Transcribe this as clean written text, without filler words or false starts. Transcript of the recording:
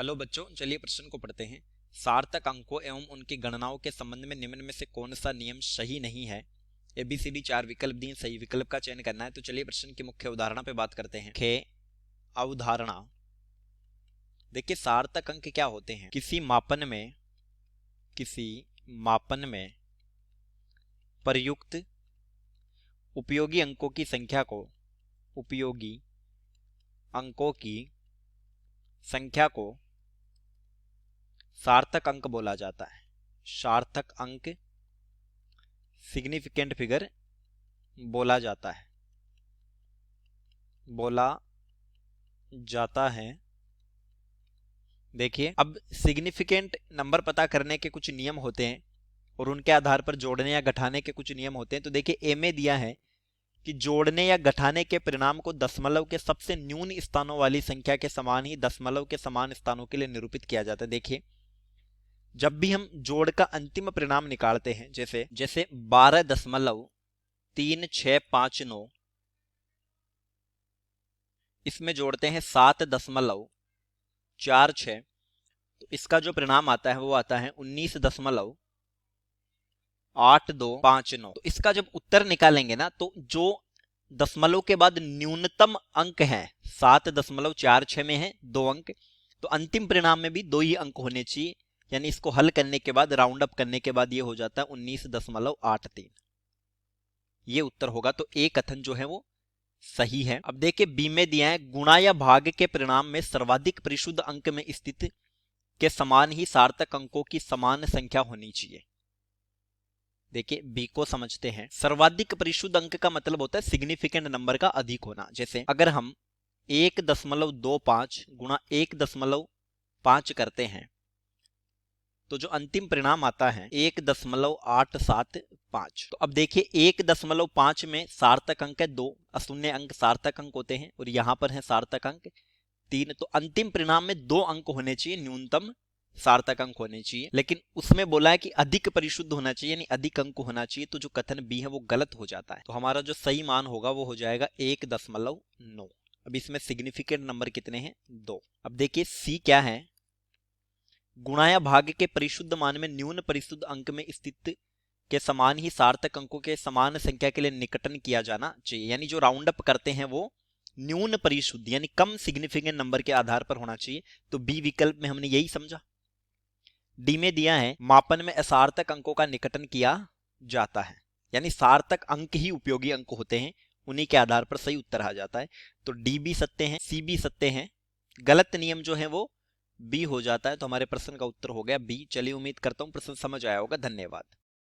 Hello बच्चों, चलिए प्रश्न को पढ़ते हैं। सार्थक अंकों एवं उनकी गणनाओं के संबंध में निम्न में से कौन सा नियम सही नहीं है। ABCD 4 विकल्प दिए, सही विकल्प का चयन करना है। तो चलिए प्रश्न की मुख्य उदाहरण पे बात करते हैं। खे अवधारणा। देखिए सार्थक अंक क्या होते हैं। किसी मापन में प्रयुक्त उपयोगी अंकों की संख्या को सार्थक अंक बोला जाता है। सार्थक अंक सिग्निफिकेंट फिगर बोला जाता है। देखिए अब सिग्निफिकेंट नंबर पता करने के कुछ नियम होते हैं और उनके आधार पर जोड़ने या घटाने के कुछ नियम होते हैं। तो देखिए ए में दिया है कि जोड़ने या घटाने के परिणाम को दशमलव के सबसे न्यून स्थानों वाली संख्या के समान ही दशमलव के समान स्थानों के लिए निरूपित किया जाता है। देखिए जब भी हम जोड़ का अंतिम परिणाम निकालते हैं, जैसे 12.3659 इसमें जोड़ते हैं 7.46, तो इसका जो परिणाम आता है वो आता है 19.8259। तो इसका जब उत्तर निकालेंगे ना, तो जो दशमलव के बाद न्यूनतम अंक है 7.46 में है 2 अंक, तो अंतिम परिणाम में भी 2 ही अंक होने चाहिए। यानी इसको हल करने के बाद, राउंड अप करने के बाद ये हो जाता है 19.83। ये उत्तर होगा। तो ए कथन जो है वो सही है। अब देखिए बी में दिया है गुणा या भाग के परिणाम में सर्वाधिक परिशुद्ध अंक में स्थित के समान ही सार्थक अंकों की समान संख्या होनी चाहिए। देखिए बी को समझते हैं। सर्वाधिक परिशुद्ध अंक का मतलब होता है सिग्निफिकेंट नंबर का अधिक होना। जैसे अगर हम 1.25 गुणा 1.5 करते हैं तो जो अंतिम परिणाम आता है 1.875। तो अब देखिए 1.5 में सार्थक अंक है 2, अशून्य अंक सार्थक अंक होते हैं और यहां पर है सार्थक अंक 3। तो अंतिम परिणाम में 2 अंक होने चाहिए, न्यूनतम सार्थक अंक होने चाहिए। लेकिन उसमें बोला है कि अधिक परिशुद्ध होना चाहिए, यानी अधिक अंक होना चाहिए। तो जो कथन बी है वो गलत हो जाता है। तो हमारा जो सही मान होगा वो हो जाएगा 1.9। अब इसमें सिग्निफिकेंट नंबर कितने हैं? 2। अब देखिए सी क्या है, गुणा या भाग के परिशुद्ध मान में न्यून परिशुद्ध अंक में स्थित के समान ही सार्थक अंकों के समान संख्या के लिए निकटन किया जाना चाहिए। यानी जो राउंड अप करते हैं वो न्यून परिशुद्ध यानी कम सिग्निफिकेंट नंबर के आधार पर होना चाहिए। तो बी विकल्प में हमने यही समझा। डी में दिया है मापन में असार्थक अंकों का निकटन किया जाता है, यानी सार्थक अंक ही उपयोगी अंक होते हैं, उन्हीं के आधार पर सही उत्तर आ जाता है। तो डी भी सत्य है, सी भी सत्य है, गलत नियम जो है वो बी हो जाता है। तो हमारे प्रश्न का उत्तर हो गया बी। चलिए उम्मीद करता हूं प्रश्न समझ आया होगा। धन्यवाद।